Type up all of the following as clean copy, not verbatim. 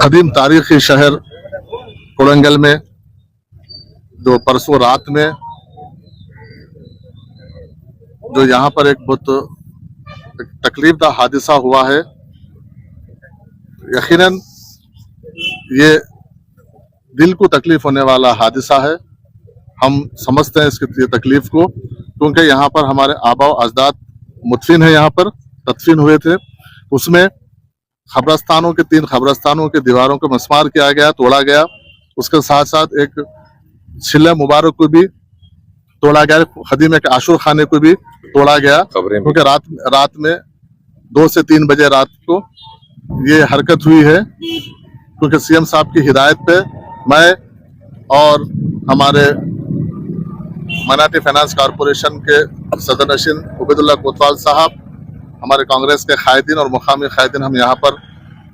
कदीम तारीखी शहर कोडंगल में जो परसों रात में जो यहाँ पर एक बहुत तकलीफदा हादसा हुआ है, यकीनन ये दिल को तकलीफ होने वाला हादसा है। हम समझते हैं इसकी तकलीफ को, क्योंकि यहाँ पर हमारे आबा अजदाद मुदफिन है, यहाँ पर तदफीन हुए थे। उसमें खबरस्तानों के 3 खबरस्तानों के दीवारों को मस्मार किया गया, तोड़ा गया। उसके साथ साथ एक छिल्ला मुबारक को भी तोड़ा गया, खदीम एक आशुर खाने को भी तोड़ा गया, क्योंकि रात में 2 से 3 बजे रात को ये हरकत हुई है। क्योंकि सीएम साहब की हिदायत पे मैं और हमारे मनाटी फाइनेंस कॉरपोरेशन के सदर नशीन उबैदुल्लाह कोतवाल साहब, हमारे कांग्रेस के कायदीन और मुकामी कायदीन, हम यहाँ पर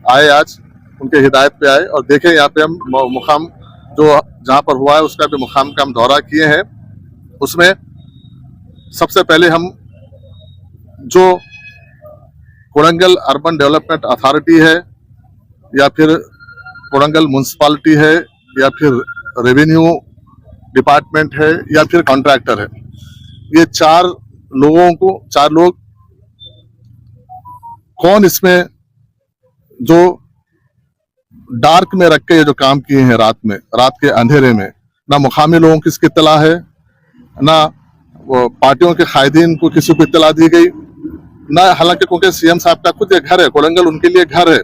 आए, आज उनके हिदायत पे आए और देखे यहाँ पे हम मुकाम जो जहाँ पर हुआ है उसका भी मुकाम का हम दौरा किए हैं। उसमें सबसे पहले हम जो कोडंगल अर्बन डेवलपमेंट अथॉरिटी है या फिर कोडंगल म्यूनसिपालिटी है या फिर रेवेन्यू डिपार्टमेंट है या फिर कॉन्ट्रैक्टर है, ये 4 लोग कौन इसमें जो डार्क में रख के ये जो काम किए हैं रात के अंधेरे में, ना मुकामी लोगों की इसकी इत्तला है, ना पार्टियों के कायदीन को किसी को इत्तला दी गई, ना हालांकि क्योंकि सीएम साहब का खुद ये घर है, कोडंगल उनके लिए घर है,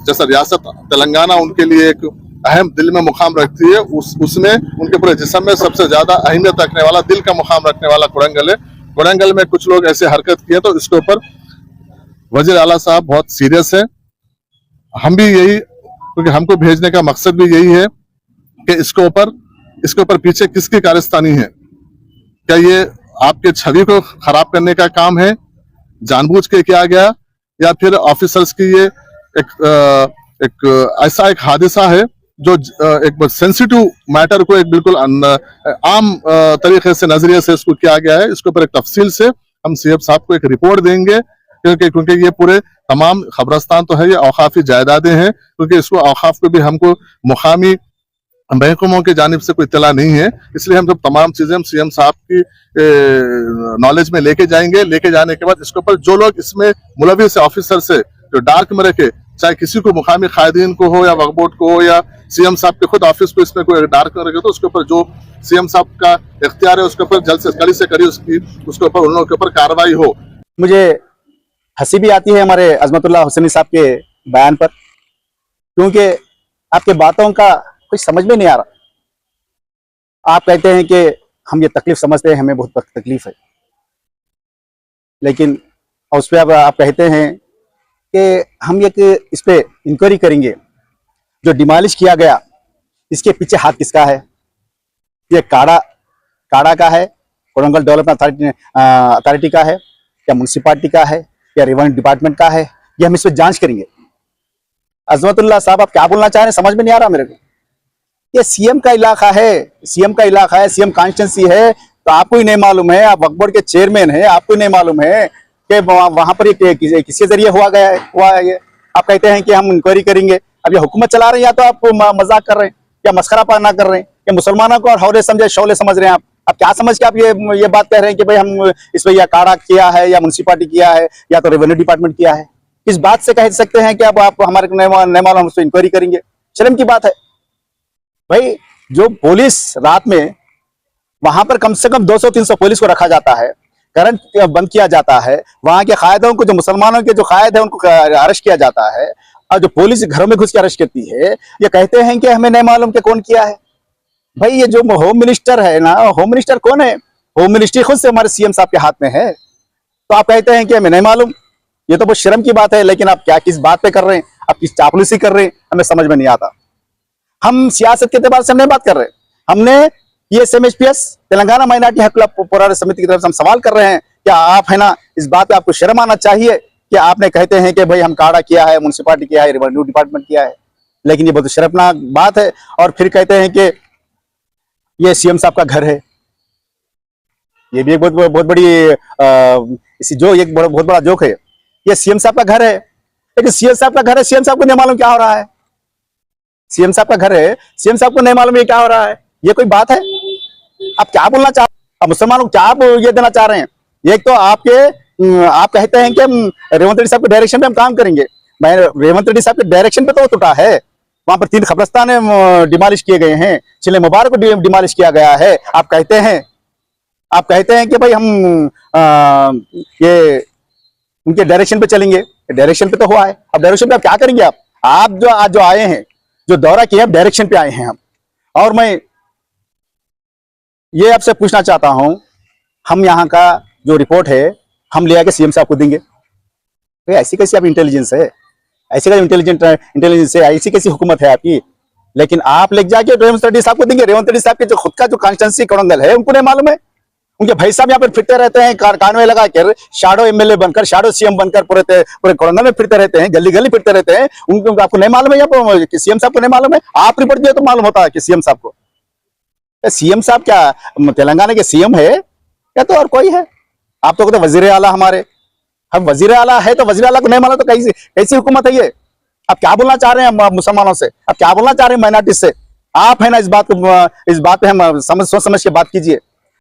जैसा रियासत तेलंगाना उनके लिए एक अहम दिल में मुकाम रखती है, उसमें उनके पूरे जिस्म में सबसे ज्यादा अहमियत रखने वाला, दिल का मुकाम रखने वाला कोडंगल है। कोडंगल में कुछ लोग ऐसे हरकत किए तो इसके ऊपर वजीर आला साहब बहुत सीरियस है। हम भी यही, क्योंकि हमको भेजने का मकसद भी यही है कि इसके ऊपर पीछे किसकी कारस्तानी है। क्या ये आपके छवि को खराब करने का काम है, जानबूझ के किया गया, या फिर ऑफिसर्स की ये एक ऐसा एक हादसा है जो एक सेंसिटिव मैटर को एक बिल्कुल आम तरीके से नजरिए से इसको किया गया है। इसके ऊपर एक तफसील से हम सीएम साहब को एक रिपोर्ट देंगे, क्योंकि ये पूरे तमाम खबरस्तान तो है, ये औकाफी जायदादें हैं, क्योंकि इसको औकाफ को भी हमको मुकामी महकमों की जानिब से कोई इत्तला नहीं है। इसलिए हम जब तमाम चीजें हम सीएम साहब की नॉलेज में लेके जाएंगे, लेके जाने के बाद इसके ऊपर जो लोग इसमें मुलविस ऑफिसर से जो डार्क में रखे, चाहे किसी को मुकामी कायदीन को हो या वक्फ बोर्ड को हो या सीएम साहब के खुद ऑफिस को इसमें कोई डार्क में रखे, तो उसके ऊपर जो सीएम साहब का इख्तियार है उसके ऊपर जल्द से कड़ी उसके ऊपर उन लोगों के ऊपर कार्रवाई हो। मुझे हंसी भी आती है हमारे अजमतुल्लाह हुसैनी साहब के बयान पर, क्योंकि आपके बातों का कुछ समझ में नहीं आ रहा। आप कहते हैं कि हम ये तकलीफ समझते हैं, हमें बहुत तकलीफ है, लेकिन उस पर आप कहते हैं कि हम इस पे इंक्वायरी करेंगे। जो डिमोलिश किया गया इसके पीछे हाथ किसका है? ये काड़ा का है, कोडंगल डेवलपमेंट अथॉरिटी का है, या म्यूनसिपालिटी का है, या रेवेन्यू डिपार्टमेंट का है? ये हम इस पर जांच करेंगे। अजमतुल्लाह साहब आप क्या बोलना चाह रहे हैं समझ में नहीं आ रहा मेरे को। ये सीएम का इलाका है, सीएम कॉन्स्टिट्यूंसी है, तो आपको ही नहीं मालूम है, आप वक्फ बोर्ड के चेयरमैन हैं, आपको ही नहीं मालूम है कि वहां पर किसके जरिए हुआ है ये। आप कहते हैं कि हम इंक्वायरी करेंगे। अब ये हुकूमत चला रहे हैं, या तो आप मजाक कर रहे हैं या मस्खरा पाना कर रहे हैं, या मुसलमानों को हौले समझे शौले समझ रहे हैं। आप क्या समझ के आप ये बात कह रहे हैं कि भाई हम इस पर या काड़ा किया है, या म्यूनसिपालिटी किया है, या तो रेवेन्यू डिपार्टमेंट किया है? इस बात से कह सकते हैं कि अब आप हमारे नहीं मालूम, हम उस पर इंक्वायरी करेंगे? शर्म की बात है भाई। जो पुलिस रात में वहां पर कम से कम 200-300 पुलिस को रखा जाता है, करंट बंद किया जाता है, वहां के कायदों को, जो मुसलमानों के जो कायद है उनको अरेस्ट किया जाता है, और जो पुलिस घरों में घुस के अरेस्ट करती है, ये कहते हैं कि हमें नहीं मालूम कि कौन किया है। भाई ये जो होम मिनिस्टर है ना, होम मिनिस्टर कौन है? होम मिनिस्ट्री खुद से हमारे सीएम साहब के हाथ में है, तो आप कहते हैं कि हमें नहीं मालूम। ये तो बहुत शर्म की बात है। लेकिन आप क्या किस बात पे कर रहे हैं, आप किस चापलूसी कर रहे हैं, हमें समझ में नहीं आता। हम सियासत के एतबार से हम नहीं बात कर रहे, हमने ये SMHPS तेलंगाना माइनॉरिटी हक पोराड़ समिति की तरफ से हम सवाल कर रहे हैं। क्या आप है ना, इस बात पे आपको शर्म आना चाहिए कि आपने कहते हैं कि भाई हम काड़ा किया है, म्यूनसिपालिटी किया है, रेवेन्यू डिपार्टमेंट किया है, लेकिन ये बहुत शर्मनाक बात है। और फिर कहते हैं कि ये सीएम साहब का घर है। ये भी एक बहुत बड़ी एक बहुत बड़ा जोक है। ये सीएम साहब का घर है, लेकिन सीएम साहब का घर है, सीएम साहब को नहीं मालूम क्या हो रहा है। सीएम साहब का घर है, सीएम साहब को नहीं मालूम ये क्या हो रहा है? ये कोई बात है? आप क्या बोलना चाह आप मुसलमानों को क्या आप ये देना चाह रहे हैं? एक तो आप कहते हैं कि हम रेवंत रेड्डी साहब के डायरेक्शन पे हम काम करेंगे। मैं रेवंत रेड्डी साहब के डायरेक्शन पे तो टूटा है, वहां पर 3 कब्रिस्तान डिमोलिश किए गए हैं, चिले मुबारक को डिमोलिश किया गया है। आप कहते हैं कि भाई हम ये उनके डायरेक्शन पे चलेंगे। डायरेक्शन पे तो हुआ है, अब डायरेक्शन पे आप क्या करेंगे? आप जो आज जो आए हैं, जो दौरा किया, डायरेक्शन पे आए हैं हम। और मैं ये आपसे पूछना चाहता हूं, हम यहाँ का जो रिपोर्ट है हम ले आके सीएम साहब को देंगे? तो ऐसी कैसी आप इंटेलिजेंस है? ऐसी कैसी इंटेलिजेंस है? ऐसी कैसी हुकूमत है आपकी? लेकिन आप ले जाके रेवंत रेड्डी साहब को देंगे। रेवंत रेड्डी साहब के जो खुद का जो कॉन्स्टिट्यूंसी कोरंगल है उनको नहीं मालूम है? उनके भाई साहब यहाँ पर फिरते रहते हैं कानवे लगा कर, शाडो एमएलए बनकर, शाडो सीएम बनकर पूरे कोरंगल में फिरते रहते हैं, गली गली फिरते रहते हैं। उनको आपको नहीं मालूम है या सीएम साहब को नहीं मालूम है? आप रिपोर्ट दिए तो मालूम होता है कि सीएम साहब को। सीएम साहब क्या तेलंगाना के सीएम है या तो और कोई है? आप तो कहते वजीर आला हमारे, हम वजीर आला है तो वजीर आला को नहीं माना तो कैसी हुकूमत है ये? आप क्या बोलना चाह रहे हैं मुसलमानों से? आप क्या बोलना चाह रहे हैं माइनॉरिटी से? आप है ना, इस बात पे हम सोच समझ के बात कीजिए।